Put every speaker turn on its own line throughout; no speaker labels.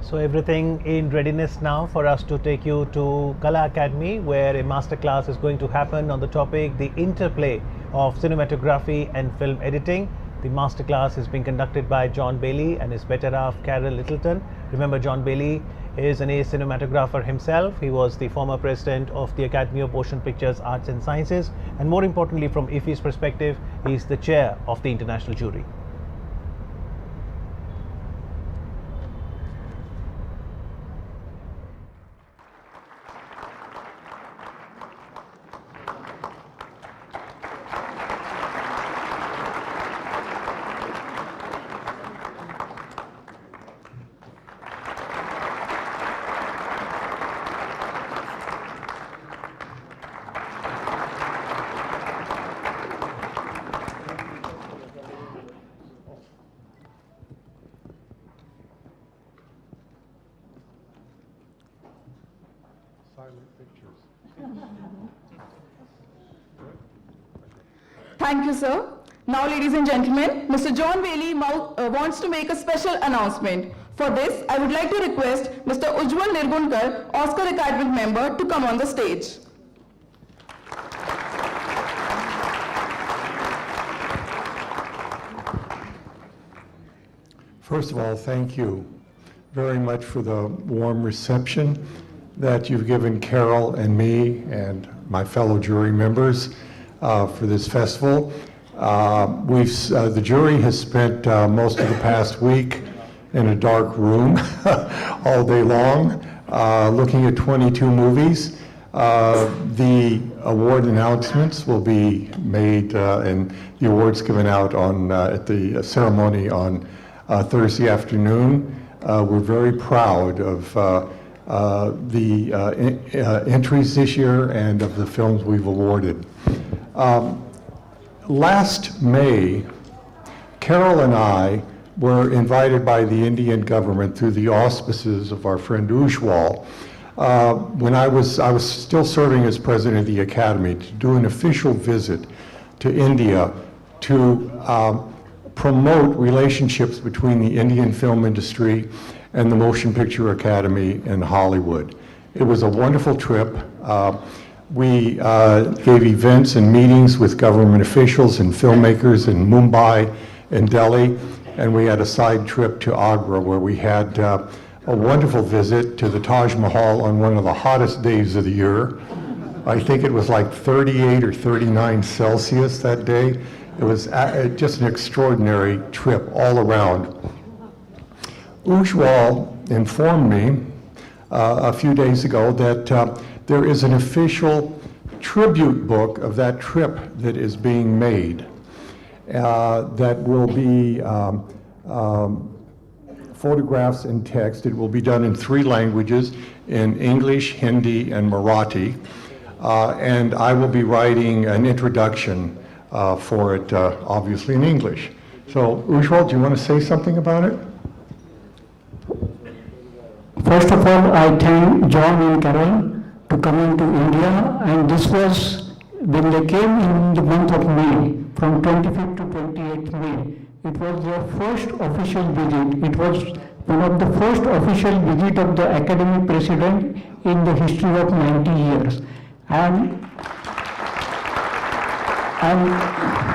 So everything in readiness now for us to take you to Kala Academy, where a masterclass is going to happen on the topic the interplay of cinematography and film editing. The masterclass is being conducted by John Bailey and his better half Carol Littleton. Remember, John Bailey is an ace cinematographer himself. He was the former president of the Academy of Motion Pictures Arts and Sciences, and more importantly, from IFFI's perspective, he is the chair of the international jury.
Thank you, sir. Now, ladies and gentlemen, Mr. John Bailey wants to make a special announcement. For this, I would like to request Mr. Ujjwal Nirgunkar, Oscar Academic member, to come on the stage.
First of all, thank you very much for the warm reception that you've given Carol and me and my fellow jury members for this festival. The jury has spent most of the past week in a dark room all day long, looking at 22 movies. The award announcements will be made and the awards given out at the ceremony on Thursday afternoon. We're very proud of the entries this year and of the films we've awarded. Last May, Carol and I were invited by the Indian government through the auspices of our friend Ujjwal, when I was still serving as president of the Academy, to do an official visit to India to promote relationships between the Indian film industry and the Motion Picture Academy in Hollywood. It was a wonderful trip. We gave events and meetings with government officials and filmmakers in Mumbai and Delhi, and we had a side trip to Agra where we had a wonderful visit to the Taj Mahal on one of the hottest days of the year. I think it was like 38 or 39 Celsius that day. It was just an extraordinary trip all around. Ujjwal informed me a few days ago that there is an official tribute book of that trip that is being made that will be photographs and text. It will be done in 3 languages, in English, Hindi, and Marathi. And I will be writing an introduction for it, obviously in English. So, Ujjwal, do you want to say something about it?
First of all, I thank John and Carol to coming to India, and this was when they came in the month of May, from 25th to 28th May. It was their first official visit. It was one of the first official visit of the Academy President in the history of 90 years. And I'm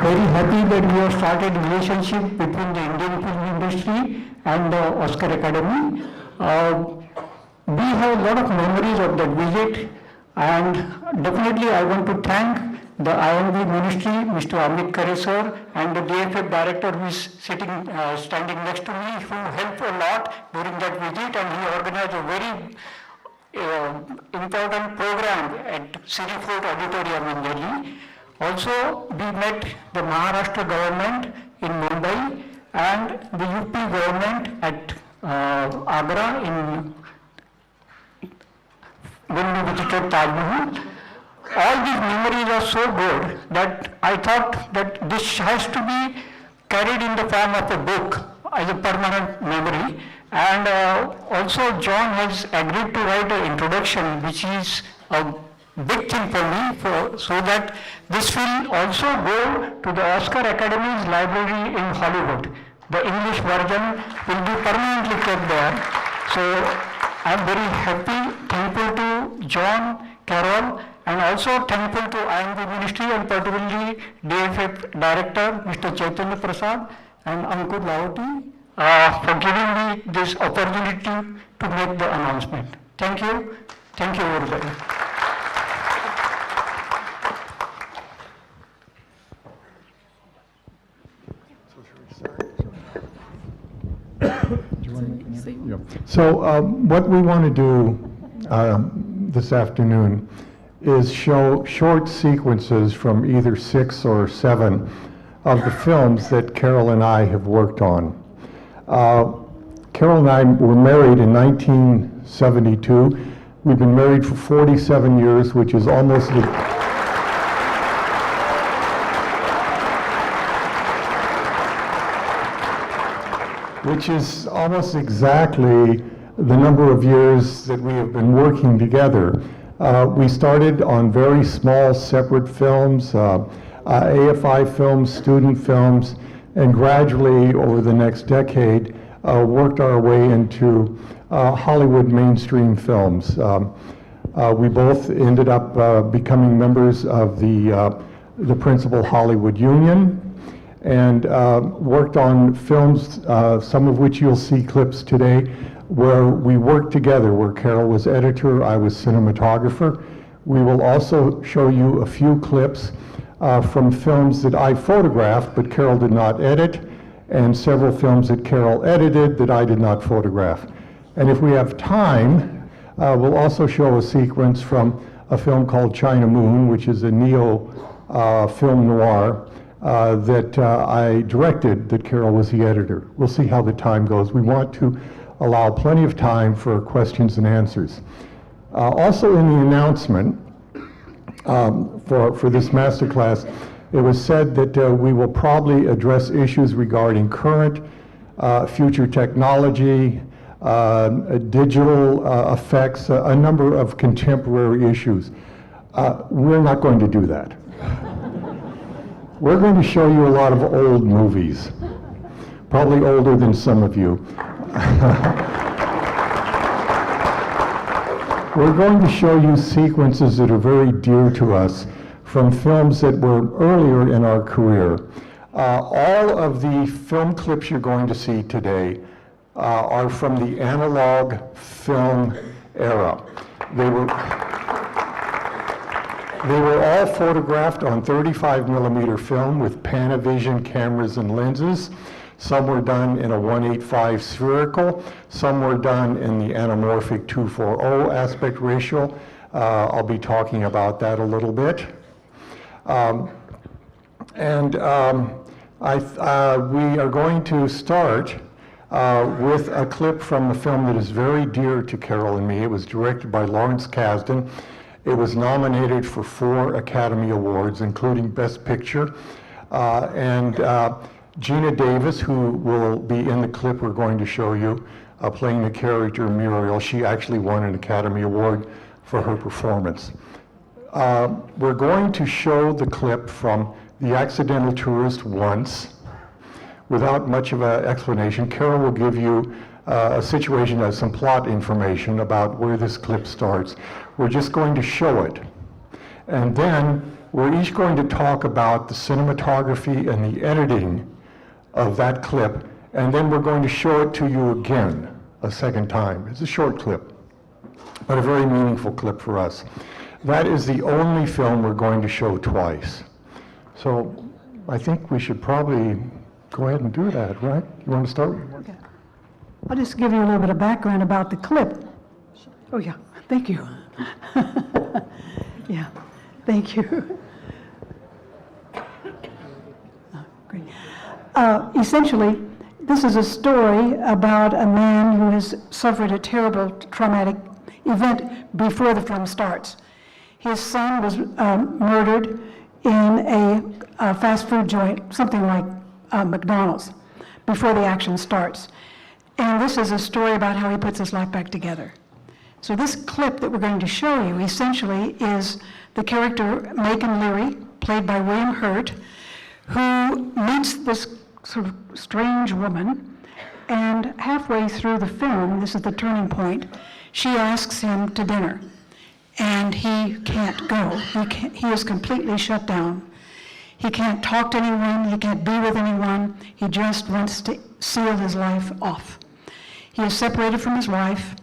very happy that we have started a relationship between the Indian film industry and the Oscar Academy. We have a lot of memories of that visit, and definitely I want to thank the IMB Ministry, Mr. Amit Khare sir, and the DFF director who is standing next to me, who helped a lot during that visit, and he organized a very important program at City Fort Auditorium in Delhi. Also, we met the Maharashtra government in Mumbai and the UP government at Agra when we visited Taj Mahal. All these memories are so good that I thought that this has to be carried in the form of a book as a permanent memory. And also John has agreed to write an introduction, which is a big thing for me, so that this will also go to the Oscar Academy's library in Hollywood. The English version will be permanently kept there. So I'm very happy, thankful to John, Carol, and also thankful to IMV Ministry and particularly DFF Director, Mr. Chaitanya Prasad and Ankur Lahoti for giving me this opportunity to make the announcement. Thank you. Thank you, everybody.
So what we want to do this afternoon is show short sequences from either 6 or 7 of the films that Carol and I have worked on. Carol and I were married in 1972. We've been married for 47 years, which is almost exactly the number of years that we have been working together. We started on very small separate films, AFI films, student films, and gradually over the next decade worked our way into Hollywood mainstream films. We both ended up becoming members of the Principal Hollywood Union, and worked on films, some of which you'll see clips today, where we worked together, where Carol was editor, I was cinematographer. We will also show you a few clips from films that I photographed, but Carol did not edit, and several films that Carol edited that I did not photograph. And if we have time, we'll also show a sequence from a film called China Moon, which is a neo film noir that I directed, that Carol was the editor. We'll see how the time goes. We want to allow plenty of time for questions and answers. Also in the announcement for this masterclass, it was said that we will probably address issues regarding current, future technology, digital effects, a number of contemporary issues. We're not going to do that. We're going to show you a lot of old movies, probably older than some of you. We're going to show you sequences that are very dear to us from films that were earlier in our career. All of the film clips you're going to see today are from the analog film era. They were all photographed on 35mm film with Panavision cameras and lenses. Some were done in a 1:8:5 spherical. Some were done in the anamorphic 2:4:0 aspect ratio. I'll be talking about that a little bit. We are going to start with a clip from a film that is very dear to Carol and me. It was directed by Lawrence Kasdan. It was nominated for 4 Academy Awards, including Best Picture. Gina Davis, who will be in the clip we're going to show you, playing the character Muriel, she actually won an Academy Award for her performance. We're going to show the clip from The Accidental Tourist once, without much of an explanation. Carol will give you a situation, some plot information about where this clip starts. We're just going to show it. And then we're each going to talk about the cinematography and the editing of that clip, and then we're going to show it to you again a second time. It's a short clip, but a very meaningful clip for us. That is the only film we're going to show twice. So I think we should probably go ahead and do that, right? You want to start?
Okay. I'll just give you a little bit of background about the clip. Oh yeah, thank you. Yeah, thank you. Great. Essentially, this is a story about a man who has suffered a terrible traumatic event before the film starts. His son was murdered in a fast food joint, something like McDonald's, before the action starts. And this is a story about how he puts his life back together. So this clip that we're going to show you essentially is the character Macon Leary, played by William Hurt, who meets this sort of strange woman And halfway through the film, this is the turning point, she asks him to dinner. And he can't go. He is completely shut down. He can't talk to anyone. He can't be with anyone. He just wants to seal his life off. He is separated from his wife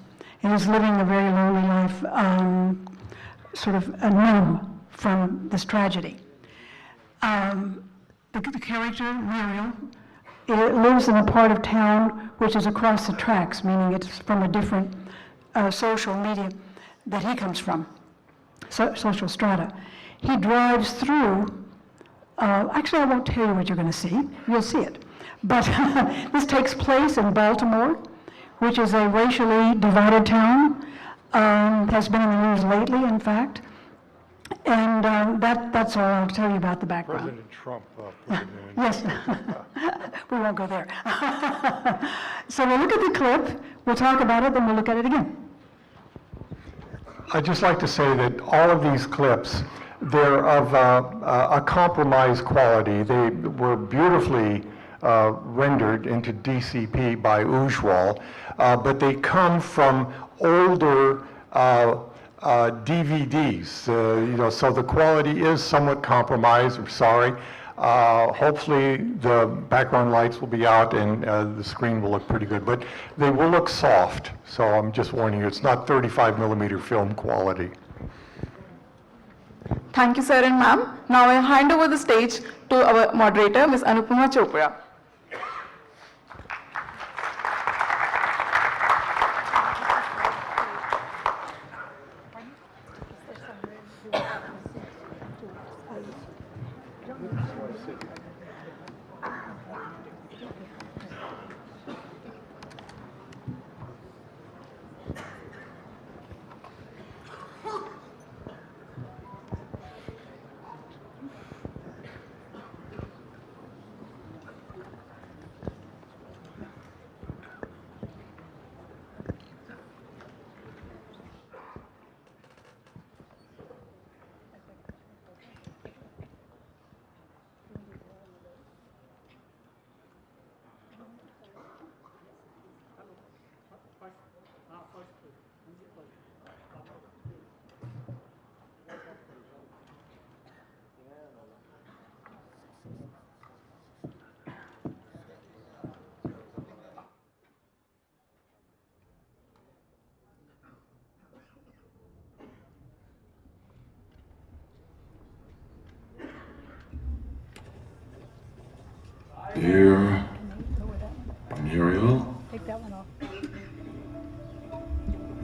and is living a very lonely life, sort of numb from this tragedy. The character, Muriel, it lives in a part of town which is across the tracks, meaning it's from a different social media that he comes from, social strata. He drives through, actually I won't tell you what you're going to see, you'll see it. But this takes place in Baltimore, which is a racially divided town, has been in the news lately, in fact. And that's all I'll tell you about the background.
President Trump put it in.
Yes, we won't go there. So we'll look at the clip, we'll talk about it, then we'll look at it again.
I'd just like to say that all of these clips, they're of a compromise quality. They were beautifully rendered into DCP by Ujwal, but they come from older DVDs, so the quality is somewhat compromised. I'm sorry. Hopefully the background lights will be out and the screen will look pretty good, but they will look soft. So I'm just warning you, it's not 35mm film quality.
Thank you, sir and ma'am. Now I hand over the stage to our moderator, Ms. Anupama Chopra.
Dear Muriel,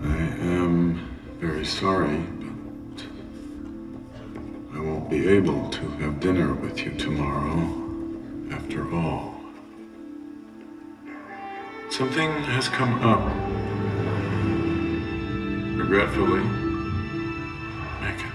I am very sorry, but I won't be able to have dinner with you tomorrow, after all. Something has come up. Regretfully, Megan.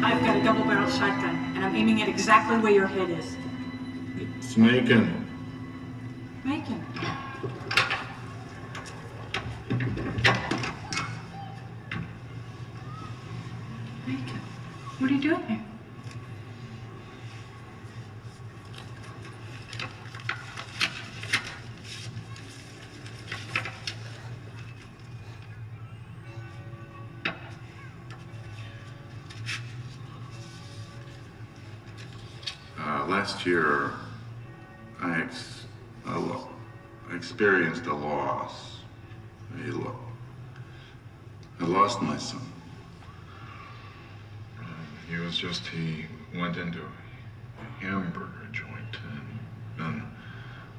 I've got a double-barreled shotgun, and I'm aiming it exactly where your head is.
It's Macon.
Macon. Macon, what are you doing here?
Last year, I experienced a loss. I lost my son. He went into a hamburger joint, and then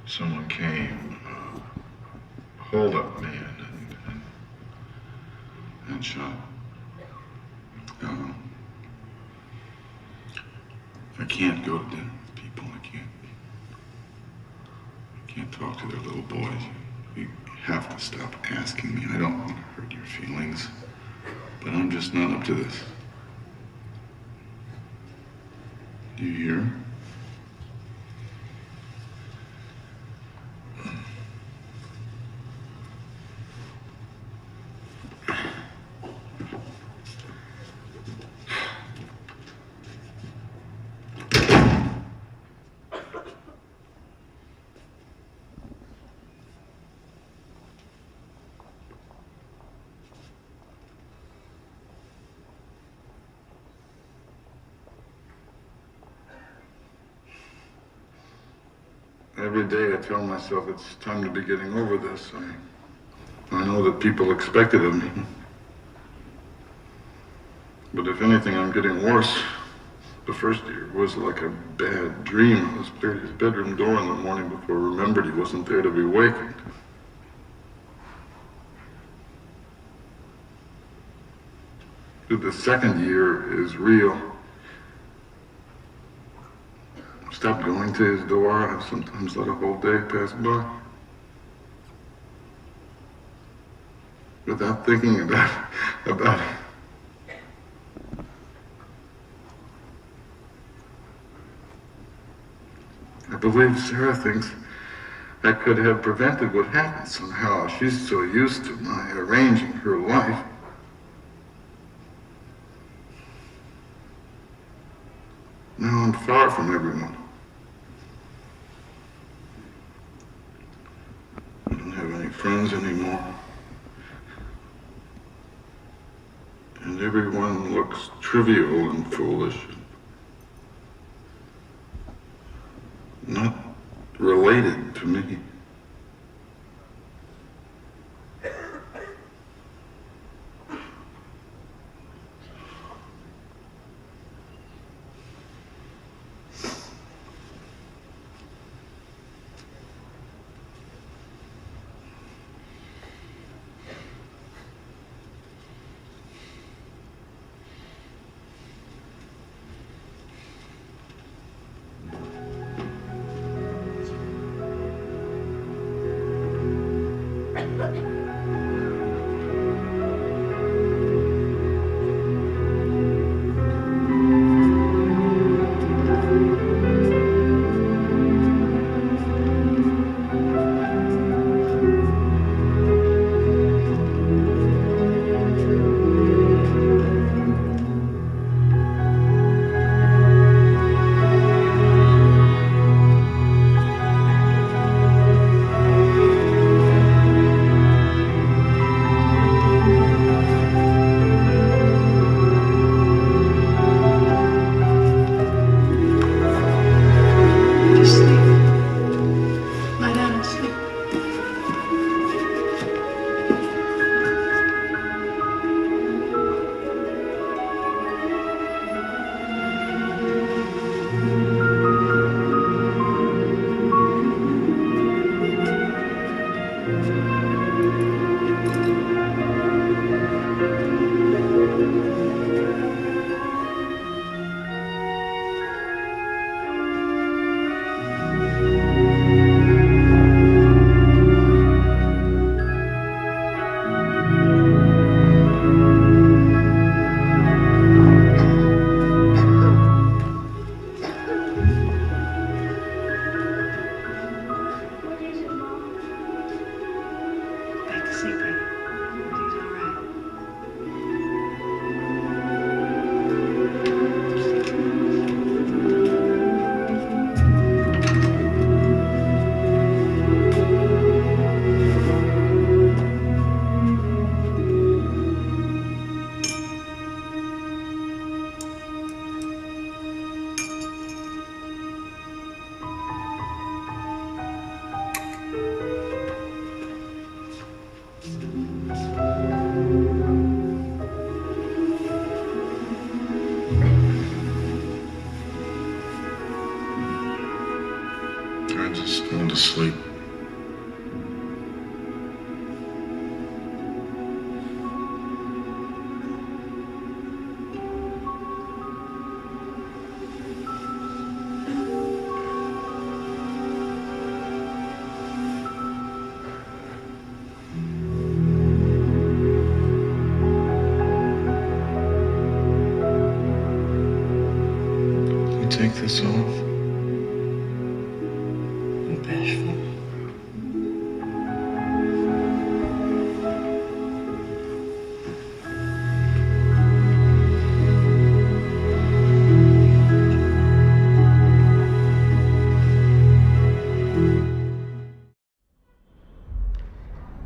someone came, a hold-up man, and shot. I can't go to dinner with people. I can't talk to their little boys. You have to stop asking me. I don't want to hurt your feelings, but I'm just not up to this. Do you hear? Every day I tell myself it's time to be getting over this. I know that people expect it of me. But if anything, I'm getting worse. The first year was like a bad dream. I was cleared his bedroom door in the morning before I remembered he wasn't there to be wakened. The second year is real. I stopped going to his door. I sometimes let a whole day pass by without thinking about it. I believe Sarah thinks I could have prevented what happened somehow. She's so used to my arranging her life. Now I'm far from everyone. I don't have any friends anymore. And everyone looks trivial and foolish. Not related to me. to sleep. Take this off.
I'm bashful.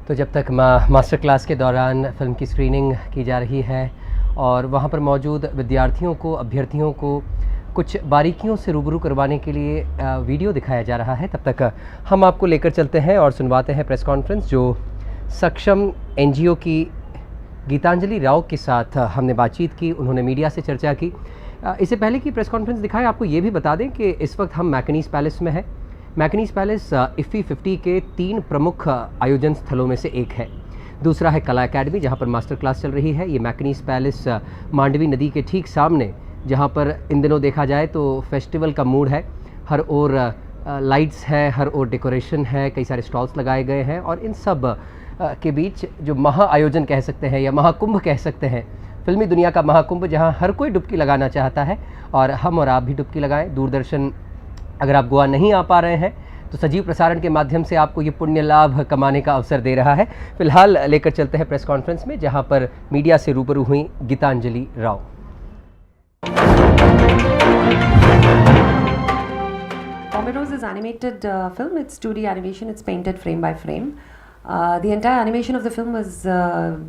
तो जब तक master class के दौरान film की screening की जा रही है और वहाँ पर मौजूद विद्यार्थियों को, अभ्यर्थियों को कुछ बारीकियों से रूबरू करवाने के लिए वीडियो दिखाया जा रहा है, तब तक हम आपको लेकर चलते हैं और सुनवाते हैं प्रेस कॉन्फ्रेंस जो सक्षम एनजीओ की गीतांजलि राव के साथ हमने बातचीत की। उन्होंने मीडिया से चर्चा की। इससे पहले कि प्रेस कॉन्फ्रेंस दिखाएं, आपको ये भी बता दें कि इस वक्त हम मैकनीज़ पैलेस में है। मैकनीज़ पैलेस IFFI 50 के 3 प्रमुख आयोजन स्थलों में से एक है। दूसरा है कला एकेडमी, जहाँ पर मास्टर क्लास चल रही है। ये मैकनीज़ पैलेस मांडवी नदी के ठीक सामने, जहाँ पर इन दिनों देखा जाए तो फेस्टिवल का मूड है। हर ओर लाइट्स है, हर ओर डेकोरेशन है, कई सारे स्टॉल्स लगाए गए हैं और इन सब के बीच जो महा आयोजन कह सकते हैं या महाकुंभ कह सकते हैं, फिल्मी दुनिया का महाकुंभ, जहाँ हर कोई डुबकी लगाना चाहता है और हम और आप भी डुबकी लगाएं। दूरदर्शन, अगर आप गोवा नहीं आ पा रहे हैं तो सजीव प्रसारण के माध्यम से आपको ये पुण्य लाभ कमाने का अवसर दे रहा है। फिलहाल लेकर चलते हैं प्रेस कॉन्फ्रेंस में, जहाँ पर मीडिया से रूबरू हुई Geetanjali Rao.
Bombay Rose is animated film. It's 2D animation. It's painted frame by frame. The entire animation of the film was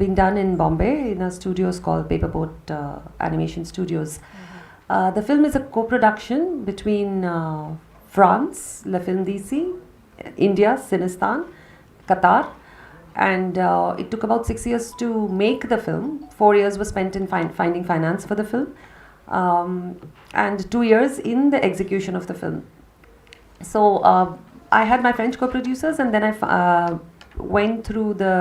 being done in Bombay in a studios called Paperboat Animation Studios. The film is a co-production between France, La Film DC, India, Sinistan, Qatar, and it took about 6 years to make the film. 4 years was spent in finding finance for the film, and 2 years in the execution of the film. So I had my French co-producers, and then I went through the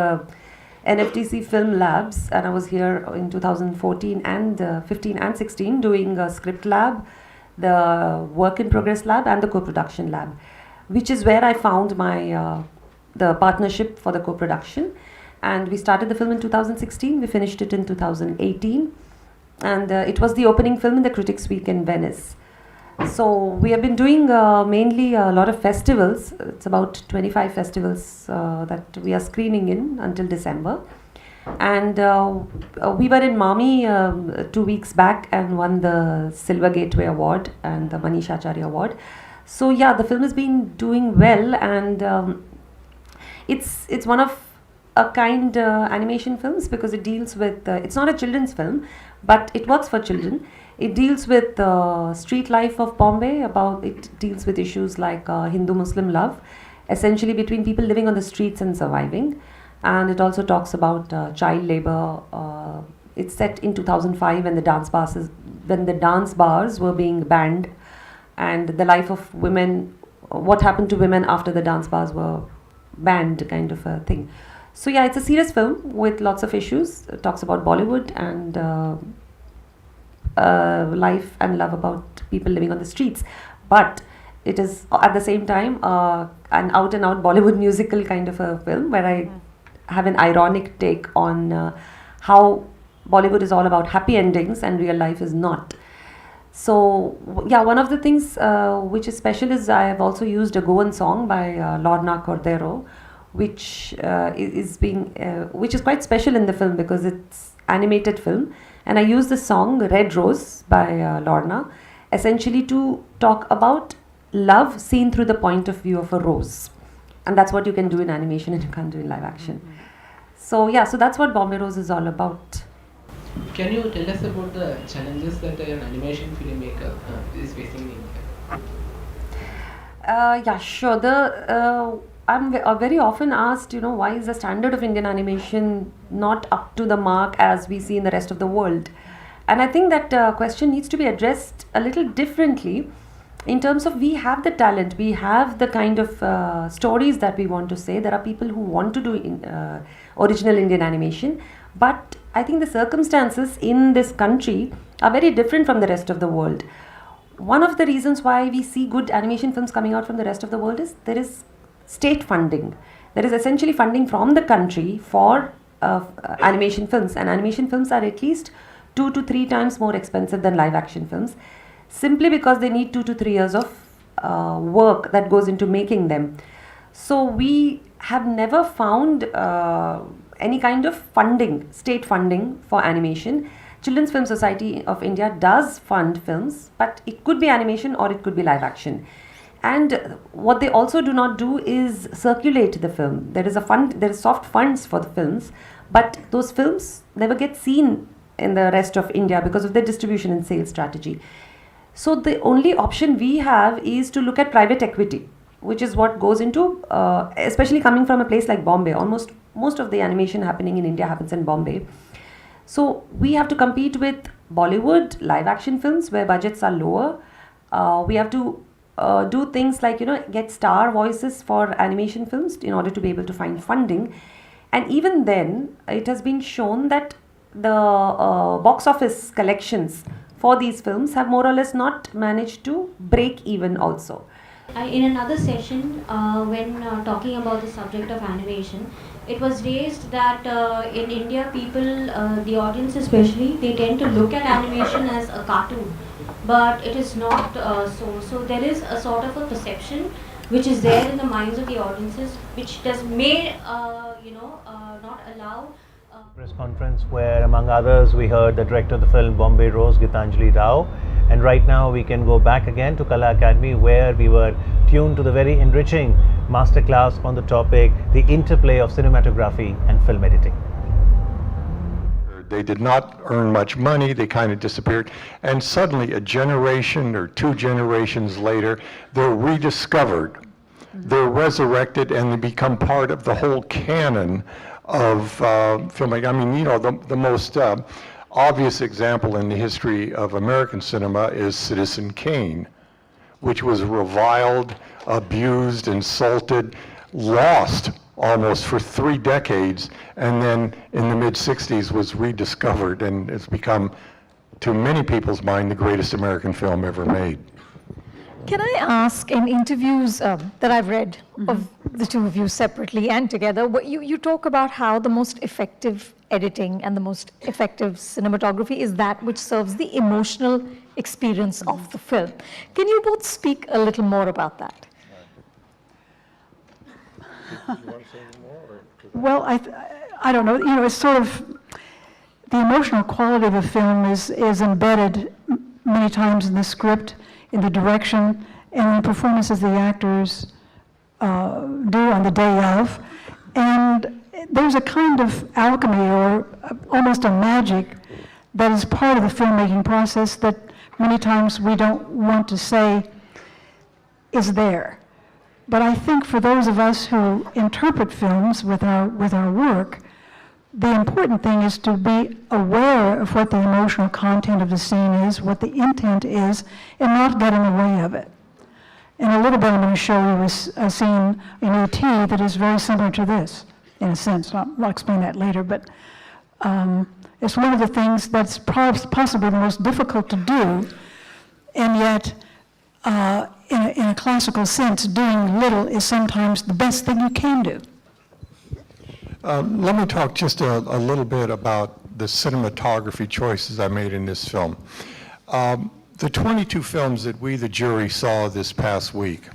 NFTC film labs, and I was here in 2014 and 15 and 16 doing a script lab, the work in progress lab, and the co-production lab, which is where I found my the partnership for the co-production. And we started the film in 2016. We finished it in 2018, and it was the opening film in the Critics Week in Venice. So we have been doing mainly a lot of festivals. It's about 25 festivals that we are screening in until December. And we were in Mami 2 weeks back and won the Silver Gateway Award and the Manish Acharya Award. So yeah, the film has been doing well, and it's one of a kind animation films because it deals with, it's not a children's film, but it works for children. It deals with street life of Bombay. It deals with issues like Hindu-Muslim love, essentially between people living on the streets and surviving. And it also talks about child labor. It's set in 2005 when the dance bars were being banned, and the life of women, what happened to women after the dance bars were banned, kind of a thing. So yeah, it's a serious film with lots of issues. It talks about Bollywood and life and love about people living on the streets, but it is at the same time an out and out Bollywood musical kind of a film where I have an ironic take on how Bollywood is all about happy endings and real life is not. So yeah, one of the things which is special is I have also used a Goan song by Lorna Cordero, which is quite special in the film because it's animated film. And I used the song Red Rose by Lorna, essentially to talk about love seen through the point of view of a rose. And that's what you can do in animation and you can't do in live action. So yeah, so that's what Bombay Rose is all about.
Can you tell us about the challenges that an animation filmmaker is facing in India?
Yeah, sure. I'm very often asked, why is the standard of Indian animation not up to the mark as we see in the rest of the world? And I think that question needs to be addressed a little differently in terms of we have the talent, we have the kind of stories that we want to say. There are people who want to do original Indian animation, but I think the circumstances in this country are very different from the rest of the world. One of the reasons why we see good animation films coming out from the rest of the world is there is state funding. There is essentially funding from the country for animation films, and animation films are at least 2 to 3 times more expensive than live action films, simply because they need 2 to 3 years of work that goes into making them. So we have never found any kind of funding, state funding for animation. Children's Film Society of India does fund films, but it could be animation or it could be live action. And what they also do not do is circulate the film. There is a fund, there is soft funds for the films, but those films never get seen in the rest of India because of their distribution and sales strategy. So the only option we have is to look at private equity, which is what goes into, especially coming from a place like Bombay. Almost most of the animation happening in India happens in Bombay. So we have to compete with Bollywood live action films where budgets are lower. We have to do things like, get star voices for animation films in order to be able to find funding. And even then, it has been shown that the box office collections for these films have more or less not managed to break even also.
In another session, when talking about the subject of animation, it was raised that in India, people, the audience especially, they tend to look at animation as a cartoon, but it is not so. So there is a sort of a perception which is there in the minds of the audiences, which may not allow.
Press conference where, among others, we heard the director of the film Bombay Rose, Gitanjali Rao. And right now we can go back again to Kala Academy, where we were tuned to the very enriching masterclass on the topic, the interplay of cinematography and film editing.
They did not earn much money, they kind of disappeared, and suddenly a generation or 2 generations later, they're rediscovered, they're resurrected, and they become part of the whole canon of filmmaking. I mean, the most obvious example in the history of American cinema is Citizen Kane, which was reviled, abused, insulted, lost almost for 3 decades, and then in the mid-60s was rediscovered, and it's become, to many people's mind, the greatest American film ever made.
Can I ask, in interviews that I've read of the two of you separately and together, you talk about how the most effective editing and the most effective cinematography is that which serves the emotional experience of the film. Can you both speak a little more about that?
Well, I don't know. It's sort of the emotional quality of a film is embedded many times in the script, in the direction, and in the performances the actors do on the day of. And there's a kind of alchemy or almost a magic that is part of the filmmaking process that many times we don't want to say is there. But I think for those of us who interpret films with our work, the important thing is to be aware of what the emotional content of the scene is, what the intent is, and not get in the way of it. In a little bit, I'm going to show you a scene in E.T. that is very similar to this, in a sense. I'll explain that later, but it's one of the things that's possibly the most difficult to do, and yet, in a classical sense, doing little is sometimes the best thing you can do.
Let me talk just a little bit about the cinematography choices I made in this film. The 22 films that we, the jury, saw this past week,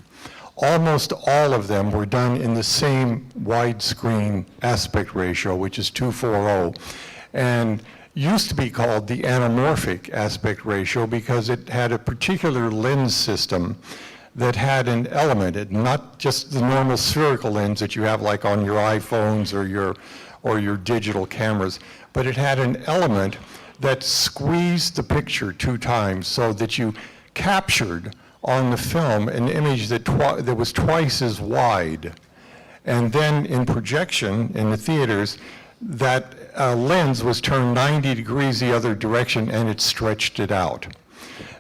almost all of them were done in the same widescreen aspect ratio, which is 2:4:0, and used to be called the anamorphic aspect ratio because it had a particular lens system that had an element, not just the normal spherical lens that you have like on your iPhones or your digital cameras, but it had an element that squeezed the picture 2 times so that you captured on the film an image that was twice as wide. And then in projection in the theaters, that lens was turned 90 degrees the other direction and it stretched it out.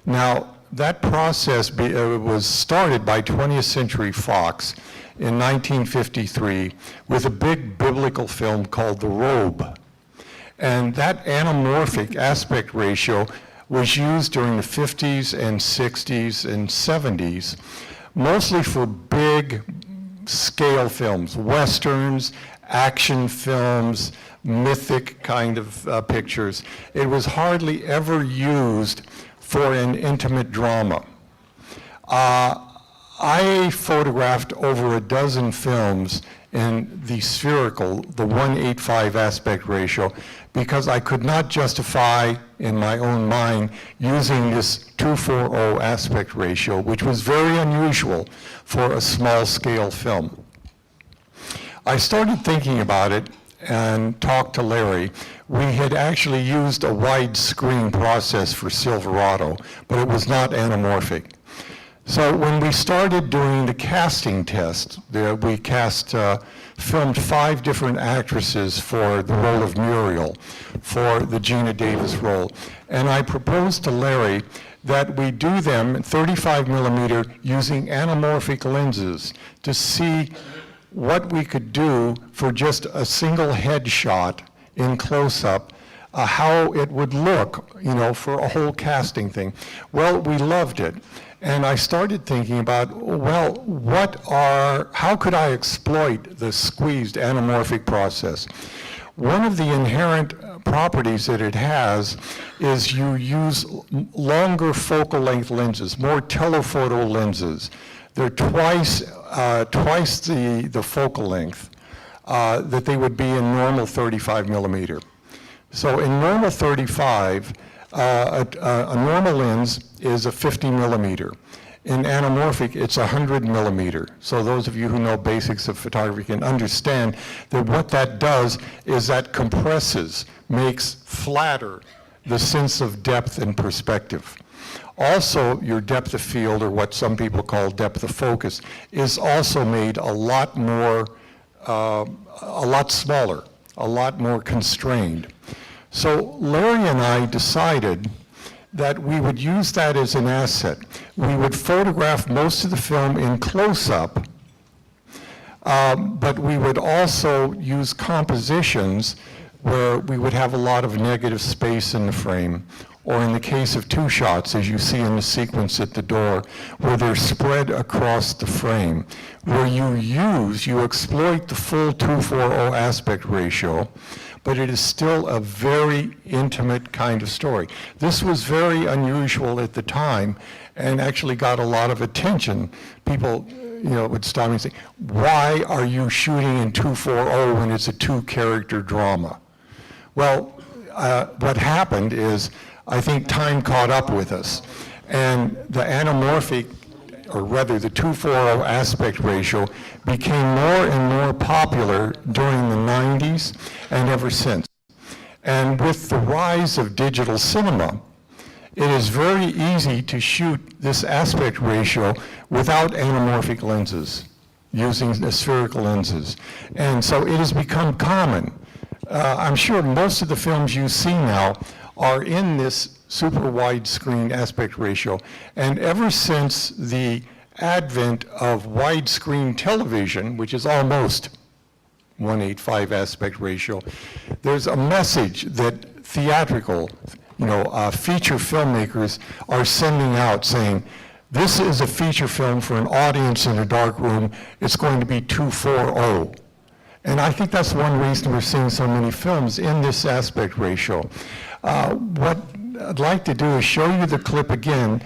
Now, that process was started by 20th Century Fox in 1953 with a big biblical film called The Robe. And that anamorphic aspect ratio was used during the 50s and 60s and 70s, mostly for big scale films, westerns, action films, mythic kind of pictures. It was hardly ever used for an intimate drama. I photographed over a dozen films in the spherical, the 1:8:5 aspect ratio, because I could not justify in my own mind using this 2:4:0 aspect ratio, which was very unusual for a small scale film. I started thinking about it and talked to Larry. We had actually used a widescreen process for Silverado, but it was not anamorphic. So when we started doing the casting test, we filmed 5 different actresses for the role of Muriel, for the Gina Davis role. And I proposed to Larry that we do them in 35 millimeter using anamorphic lenses to see what we could do for just a single headshot in close-up, how it would look, for a whole casting thing. Well, we loved it. And I started thinking about, well, how could I exploit the squeezed anamorphic process? One of the inherent properties that it has is you use longer focal length lenses, more telephoto lenses. They're twice the focal length that they would be in normal 35 millimeter. So in normal 35, a normal lens is a 50 millimeter. In anamorphic, it's 100 millimeter. So those of you who know basics of photography can understand that what that does is that compresses, makes flatter the sense of depth and perspective. Also, your depth of field, or what some people call depth of focus, is also made a lot smaller, a lot more constrained. So Larry and I decided that we would use that as an asset. We would photograph most of the film in close-up, but we would also use compositions where we would have a lot of negative space in the frame, or in the case of 2 shots, as you see in the sequence at the door, where they're spread across the frame, where you exploit the full 2:4:0 aspect ratio, but it is still a very intimate kind of story. This was very unusual at the time and actually got a lot of attention. People, would stop me and say, why are you shooting in 2:4:0 when it's a 2-character drama? Well, what happened is, I think time caught up with us, and the anamorphic, or rather the 2:4:0 aspect ratio, became more and more popular during the 90s and ever since. And with the rise of digital cinema, it is very easy to shoot this aspect ratio without anamorphic lenses, using the spherical lenses. And so it has become common. I'm sure most of the films you see now are in this super widescreen aspect ratio. And ever since the advent of widescreen television, which is almost 1:8:5 aspect ratio, there's a message that theatrical, feature filmmakers are sending out saying, this is a feature film for an audience in a dark room, it's going to be 2:4:0. And I think that's one reason we're seeing so many films in this aspect ratio. What I'd like to do is show you the clip again.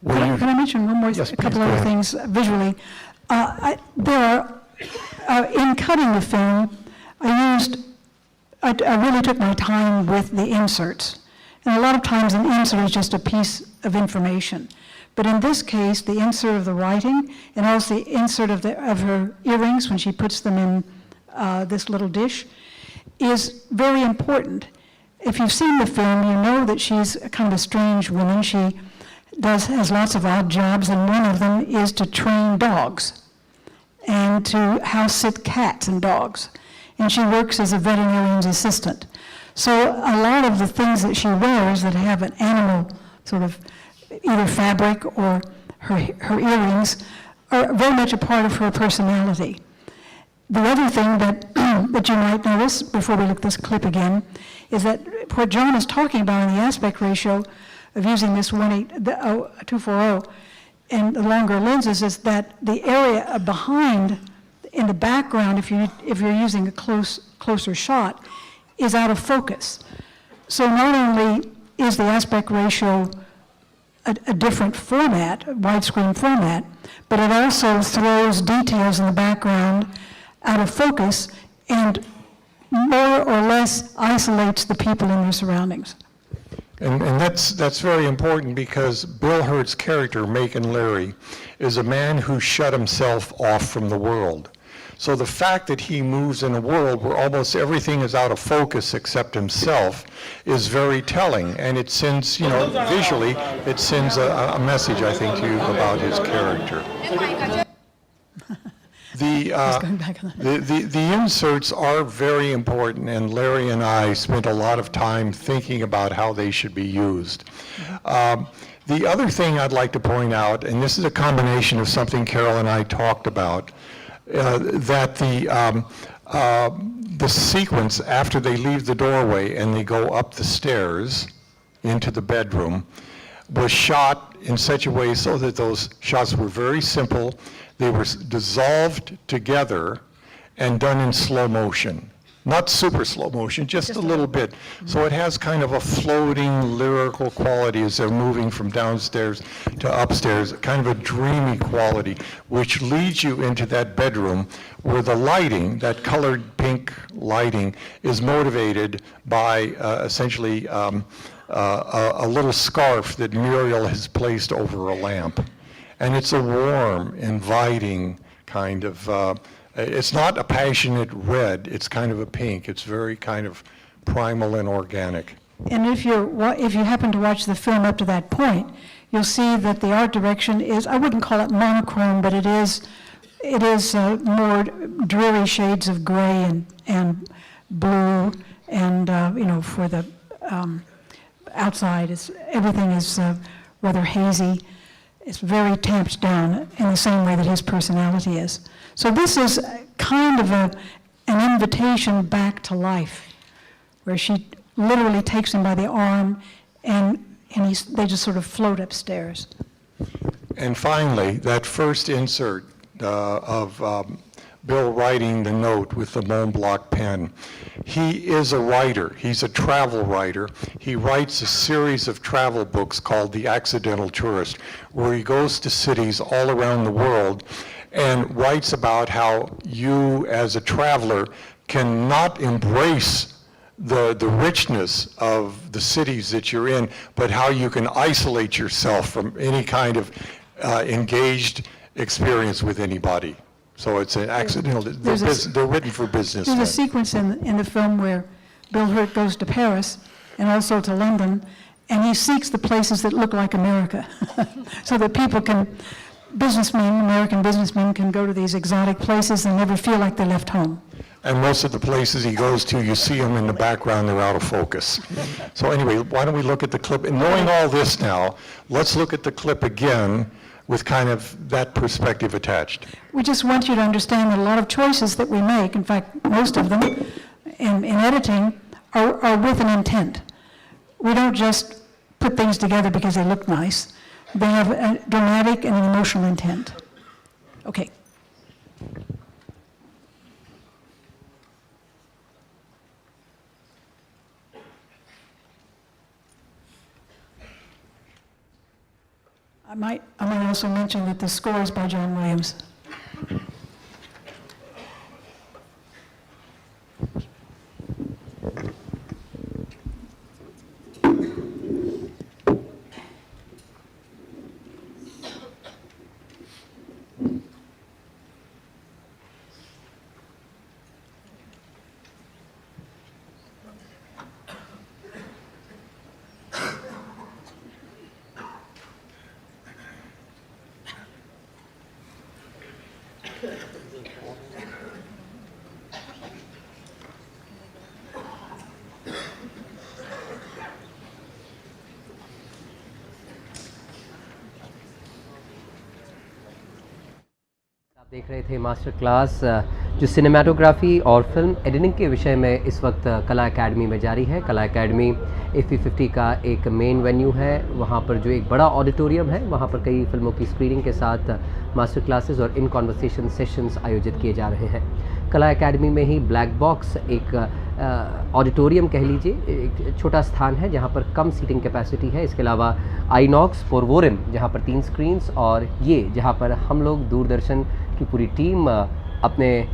Can I mention one more,
Yes,
a couple
please, go
other
ahead.
things visually? In cutting the film, I really took my time with the inserts. And a lot of times an insert is just a piece of information. But in this case, the insert of the writing and also the insert of her earrings when she puts them in this little dish is very important. If you've seen the film, you know that she's kind of a strange woman. She has lots of odd jobs, and one of them is to train dogs and to house sit cats and dogs. And she works as a veterinarian's assistant. So a lot of the things that she wears that have an animal sort of either fabric or her earrings, are very much a part of her personality. The other thing that, that you might notice before we look at this clip again is that what John is talking about in the aspect ratio of using this 240 and the longer lenses is that the area behind in the background, if you're using a closer shot, is out of focus. So not only is the aspect ratio a different format, a widescreen format, but it also throws details in the background out of focus and more or less isolates the people in their surroundings.
And that's very important because Bill Hurt's character, Macon Larry, is a man who shut himself off from the world. So the fact that he moves in a world where almost everything is out of focus except himself is very telling, and it sends, visually, it sends a message, I think, to you about his character. The inserts are very important, and Larry and I spent a lot of time thinking about how they should be used. The other thing I'd like to point out, and this is a combination of something Carol and I talked about, that the sequence after they leave the doorway and they go up the stairs into the bedroom was shot in such a way so that those shots were very simple. They were dissolved together and done in slow motion. Not super slow motion, just a little bit. So it has kind of a floating lyrical quality as they're moving from downstairs to upstairs, kind of a dreamy quality, which leads you into that bedroom where the lighting, that colored pink lighting, is motivated by essentially a little scarf that Muriel has placed over a lamp. And it's a warm, inviting kind of, it's not a passionate red, it's kind of a pink. It's very kind of primal and organic.
And if you happen to watch the film up to that point, you'll see that the art direction is, I wouldn't call it monochrome, but it is more dreary shades of gray and blue, and for the outside, everything is rather hazy. It's very tamped down in the same way that his personality is. So this is kind of an invitation back to life, where she literally takes him by the arm and they just sort of float upstairs.
And finally, that first insert of Bill writing the note with the Mont Blanc pen. He is a writer. He's a travel writer. He writes a series of travel books called The Accidental Tourist, where he goes to cities all around the world and writes about how you, as a traveler, cannot embrace the richness of the cities that you're in, but how you can isolate yourself from any kind of engaged experience with anybody. So it's an accidental, they're written for business.
There's a sequence in the film where Bill Hurt goes to Paris and also to London, and he seeks the places that look like America so that people can, American businessmen can go to these exotic places and never feel like they left home.
And most of the places he goes to, you see them in the background, they're out of focus. So anyway, why don't we look at the clip? And knowing all this now, let's look at the clip again with kind of that perspective attached.
We just want you to understand that a lot of choices that we make, in fact, most of them in editing, are with an intent. We don't just put things together because they look nice. They have a dramatic and an emotional intent. Okay. I might also mention that the score is by John Williams.
देख रहे थे master class जो cinematography और film editing के विषय में इस वक्त कला एकेडमी में जारी है। कला एकेडमी IFFI का एक मेन वेन्यू है, वहाँ पर जो एक बड़ा ऑडिटोरियम है, वहाँ पर कई फिल्मों की स्क्रीनिंग के साथ मास्टर क्लासेस और इन कॉन्वर्सेशन सेशंस आयोजित किए जा रहे हैं। कला एकेडमी में ही ब्लैक बॉक्स एक ऑडिटोरियम कह लीजिए, एक छोटा स्थान है जहाँ पर कम सीटिंग कैपेसिटी है। इसके अलावा आईनॉक्स पोरवोरिम जहाँ पर 3 स्क्रीन्स, और ये जहाँ पर हम लोग दूरदर्शन की पूरी टीम अपने